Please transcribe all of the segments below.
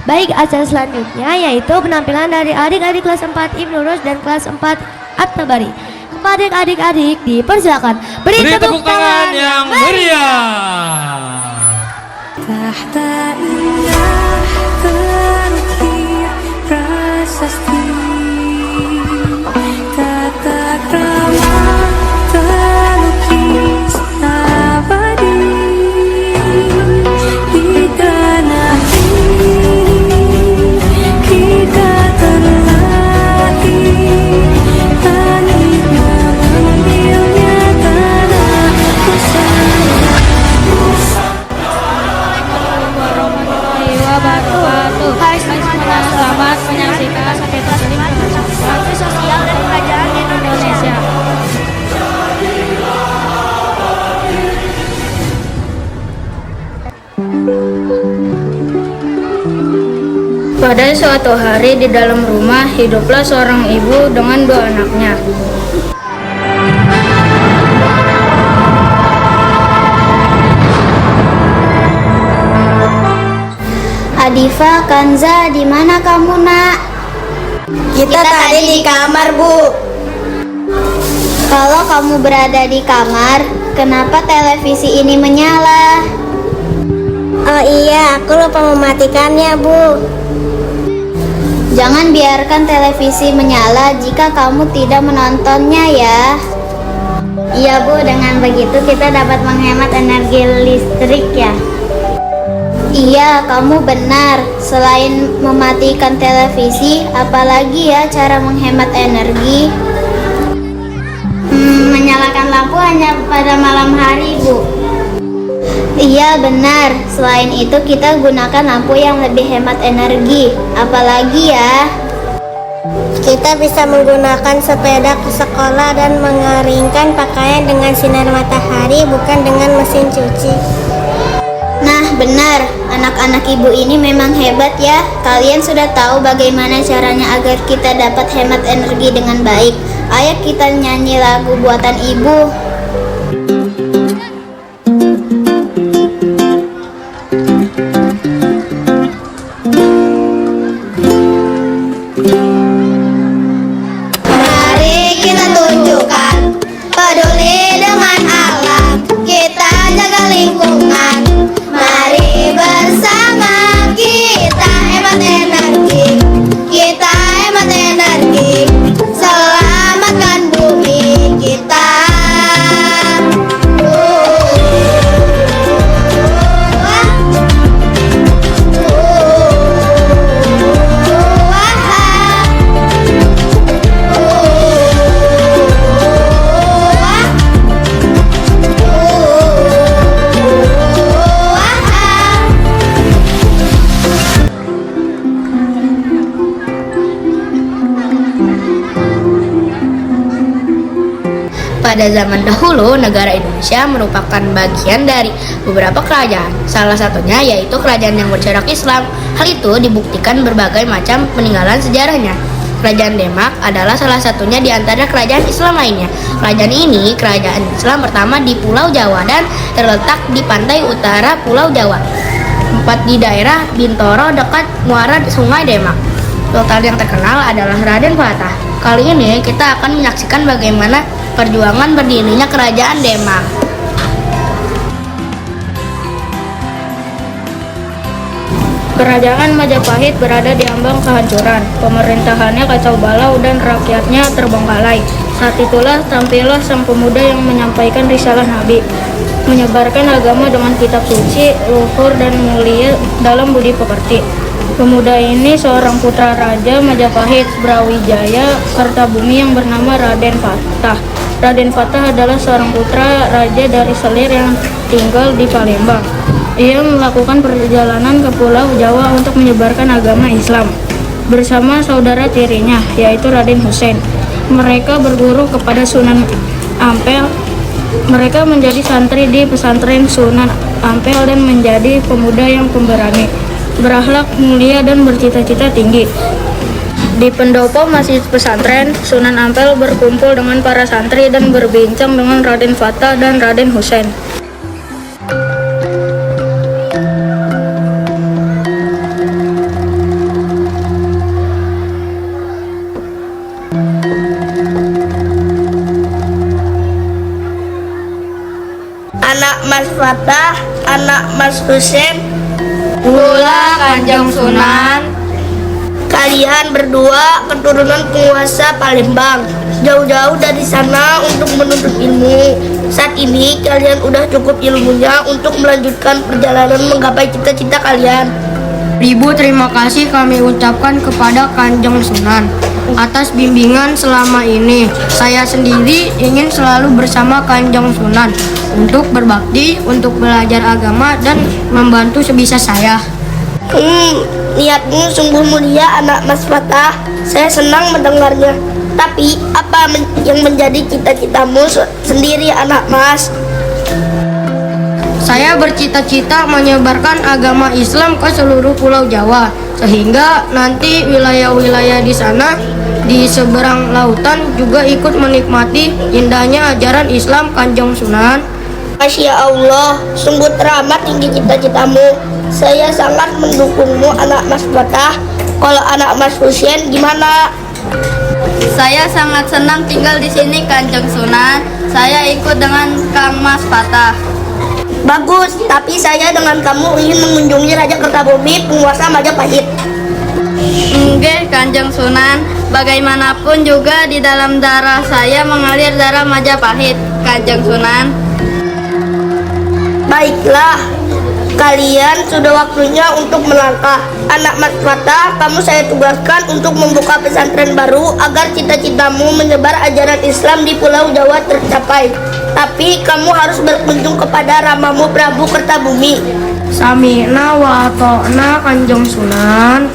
Baik, acara selanjutnya yaitu penampilan dari adik-adik kelas 4 Ibnu Rus dan kelas 4 At-Tabari. Kepada adik-adik dipersilakan beri tepuk tangan yang meriah. Tahta indah terukir prasasti, tata krama terlukis abadi di tanah ini. Kita terlatih langit memanggilnya tanah Nusantara. Warahmatullahi wabarakatuh. Hai semuanya, selamat menyaksikan sampai taslim sosial dan kerajaan Indonesia. Pada suatu hari di dalam rumah hiduplah seorang ibu dengan dua anaknya. Adifa, Kanza, di mana kamu, Nak? Kita tadi di kamar, Bu. Kalau kamu berada di kamar, kenapa televisi ini menyala? Oh iya, aku lupa mematikannya, Bu. Jangan biarkan televisi menyala jika kamu tidak menontonnya ya. Iya, Bu, dengan begitu kita dapat menghemat energi listrik ya. Iya, kamu benar. Selain mematikan televisi, apalagi ya cara menghemat energi? Menyalakan lampu hanya pada malam hari, Bu. Iya, benar. Selain itu, kita gunakan lampu yang lebih hemat energi. Apalagi ya? Kita bisa menggunakan sepeda ke sekolah dan mengeringkan pakaian dengan sinar matahari, bukan dengan mesin cuci. Nah, benar. Anak-anak ibu ini memang hebat ya. Kalian sudah tahu bagaimana caranya agar kita dapat hemat energi dengan baik. Ayo kita nyanyi lagu buatan ibu. Mari kita tunjukkan peduli dengan alam. Kita jaga lingkungan. Mari bersama kita hemat energi. Kita hemat energi. Selamatkan bumi kita. Pada zaman dahulu, negara Indonesia merupakan bagian dari beberapa kerajaan. Salah satunya yaitu kerajaan yang bercorak Islam. Hal itu dibuktikan berbagai macam peninggalan sejarahnya. Kerajaan Demak adalah salah satunya di antara kerajaan Islam lainnya. Kerajaan ini kerajaan Islam pertama di Pulau Jawa dan terletak di pantai utara Pulau Jawa, tepat di daerah Bintoro dekat muara Sungai Demak. Sultan yang terkenal adalah Raden Fatah. Kali ini kita akan menyaksikan bagaimana perjuangan berdirinya kerajaan Demak. Kerajaan Majapahit berada di ambang kehancuran. Pemerintahannya kacau balau dan rakyatnya terbengkalai. Saat itulah tampillah sang pemuda yang menyampaikan risalah Nabi, menyebarkan agama dengan kitab suci, luhur dan mulia dalam budi pekerti. Pemuda ini seorang putra Raja Majapahit Brawijaya Kartabumi yang bernama Raden Fatah. Raden Fatah adalah seorang putra raja dari Selir yang tinggal di Palembang. Ia melakukan perjalanan ke Pulau Jawa untuk menyebarkan agama Islam bersama saudara tirinya, yaitu Raden Hussein. Mereka berguru kepada Sunan Ampel. Mereka menjadi santri di pesantren Sunan Ampel dan menjadi pemuda yang pemberani, berakhlak mulia dan bercita-cita tinggi. Di pendopo masjid pesantren, Sunan Ampel berkumpul dengan para santri dan berbincang dengan Raden Fatah dan Raden Hussein. Mas Fatah, anak Mas Husein, Ulah Kanjeng Sunan. kalian berdua keturunan penguasa Palembang. Jauh-jauh dari sana untuk menuntut ilmu. Saat ini kalian udah cukup ilmunya untuk melanjutkan perjalanan menggapai cita-cita kalian. Ribu terima kasih kami ucapkan kepada Kanjeng Sunan atas bimbingan selama ini. Saya sendiri ingin selalu bersama Kanjeng Sunan untuk berbakti, untuk belajar agama dan membantu sebisa saya. Niatmu sungguh mulia, anak Mas Fatah. Saya senang mendengarnya. Tapi apa yang menjadi cita-citamu sendiri, anak Mas? Saya bercita-cita menyebarkan agama Islam ke seluruh Pulau Jawa, sehingga nanti wilayah-wilayah di sana di seberang lautan juga ikut menikmati indahnya ajaran Islam Kanjeng Sunan. Masya Allah, sungguh teramat tinggi cita-citamu. Saya sangat mendukungmu, anak Mas Fatah. Kalau anak Mas Husein gimana? Saya sangat senang tinggal di sini Kanjeng Sunan. Saya ikut dengan Kang Mas Fatah. Bagus, tapi saya dengan kamu ingin mengunjungi Raja Kertabumi, penguasa Majapahit. Nggih, Kanjeng Sunan. Bagaimanapun juga di dalam darah saya mengalir darah Majapahit, Kanjeng Sunan. Baiklah, kalian sudah waktunya untuk melangkah. Anak Mas Fatah, kamu saya tugaskan untuk membuka pesantren baru agar cita-citamu menyebar ajaran Islam di Pulau Jawa tercapai. Tapi kamu harus berkunjung kepada ramamu Prabu Kertabumi. Sami'na wa ta'na Kanjeng Sunan.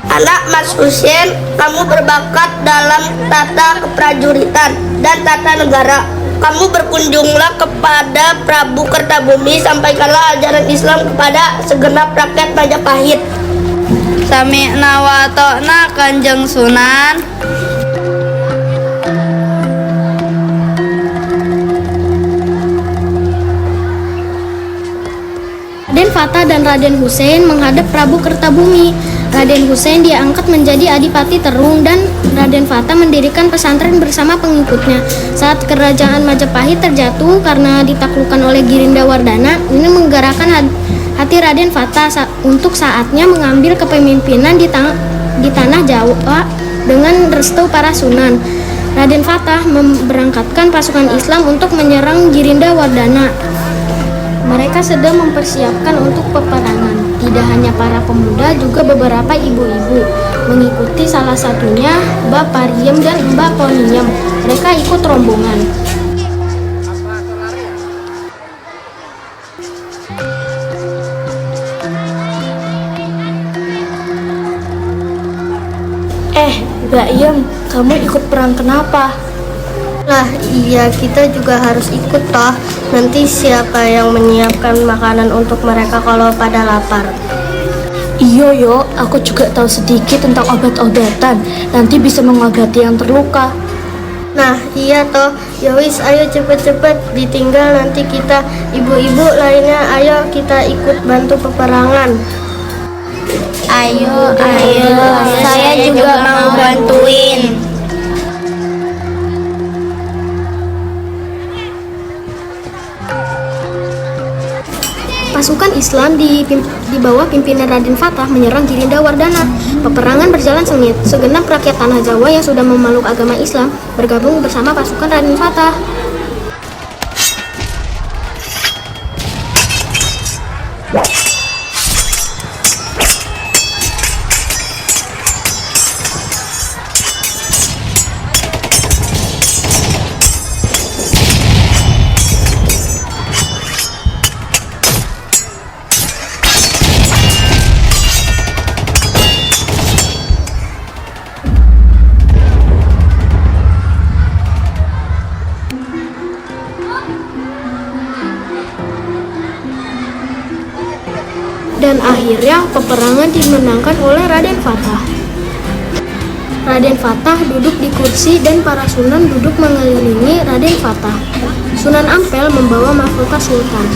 Anak Mas Husein, kamu berbakat dalam tata keprajuritan dan tata negara. Kamu berkunjunglah kepada Prabu Kertabumi, sampaikanlah ajaran Islam kepada segenap rakyat Majapahit. Sami'na wa ta'na Kanjeng Sunan. Raden Fatah dan Raden Husein menghadap Prabu Kertabumi. Raden Husein diangkat menjadi Adipati Terung dan Raden Fatah mendirikan pesantren bersama pengikutnya. Saat kerajaan Majapahit terjatuh karena ditaklukkan oleh Girindawardana, ini menggerakkan hati Raden Fatah untuk saatnya mengambil kepemimpinan di tanah Jawa dengan restu para sunan. Raden Fatah memberangkatkan pasukan Islam untuk menyerang Girindawardana. Mereka sedang mempersiapkan untuk peperangan. Tidak hanya para pemuda, juga beberapa ibu-ibu. Mengikuti salah satunya Mbak Pariem dan Mbak Koniem. Mereka ikut rombongan. Mbak Iem, kamu ikut perang kenapa? Lah iya, kita juga harus ikut toh. Nanti siapa yang menyiapkan makanan untuk mereka kalau pada lapar? Iya yo, aku juga tahu sedikit tentang obat-obatan. Nanti bisa mengobati yang terluka. Nah iya toh, yowis ayo cepet-cepet, ditinggal nanti kita. Ibu-ibu lainnya ayo kita ikut bantu peperangan. Ayo, saya juga mau bantuin. Pasukan Islam di bawah pimpinan Raden Fatah menyerang Girindawardana. Peperangan berjalan sengit. Segenap rakyat tanah Jawa yang sudah memeluk agama Islam bergabung bersama pasukan Raden Fatah. Dan akhirnya peperangan dimenangkan oleh Raden Fatah. Raden Fatah duduk di kursi dan para sunan duduk mengelilingi Raden Fatah. Sunan Ampel membawa mahkota sultan.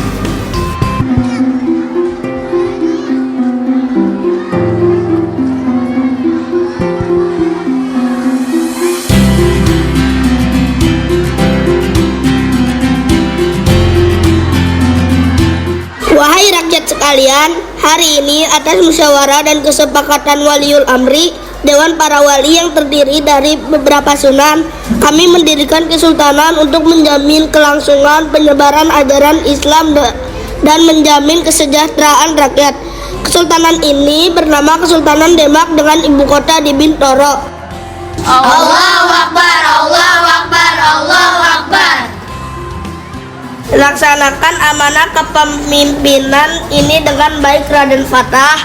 sekalian, hari ini atas musyawarah dan kesepakatan Waliul Amri, Dewan Para Wali yang terdiri dari beberapa sunan, kami mendirikan kesultanan untuk menjamin kelangsungan penyebaran ajaran Islam dan menjamin kesejahteraan rakyat. Kesultanan ini bernama Kesultanan Demak dengan ibu kota di Bintoro. Allahu Akbar, Allahu Akbar, Allahu Akbar. Laksanakan amanah kepemimpinan ini dengan baik, Raden Fatah.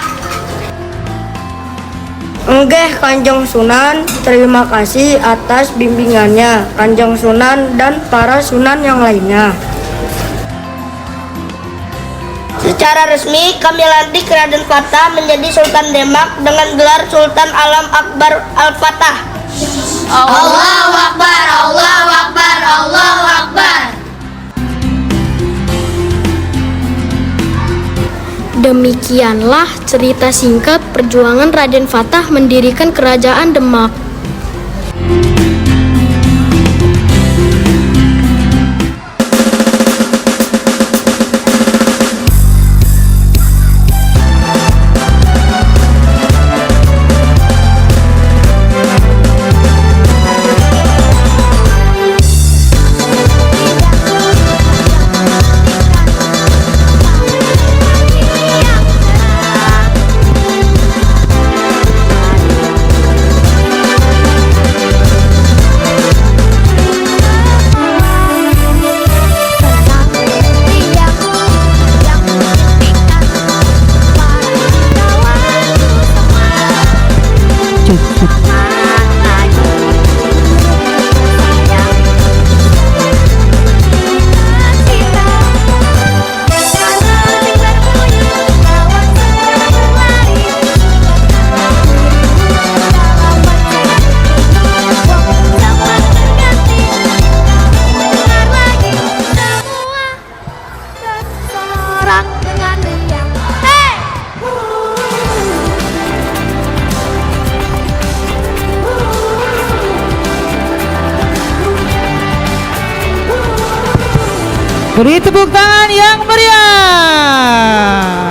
Enggeh Kanjeng Sunan, terima kasih atas bimbingannya, Kanjeng Sunan dan para sunan yang lainnya. Secara resmi kami lantik Raden Fatah menjadi Sultan Demak dengan gelar Sultan Alam Akbar Al-Fatah. Allahu Akbar, Allahu Akbar, Allahu Akbar. Demikianlah cerita singkat perjuangan Raden Fatah mendirikan Kerajaan Demak. Beri tepuk tangan yang meriah.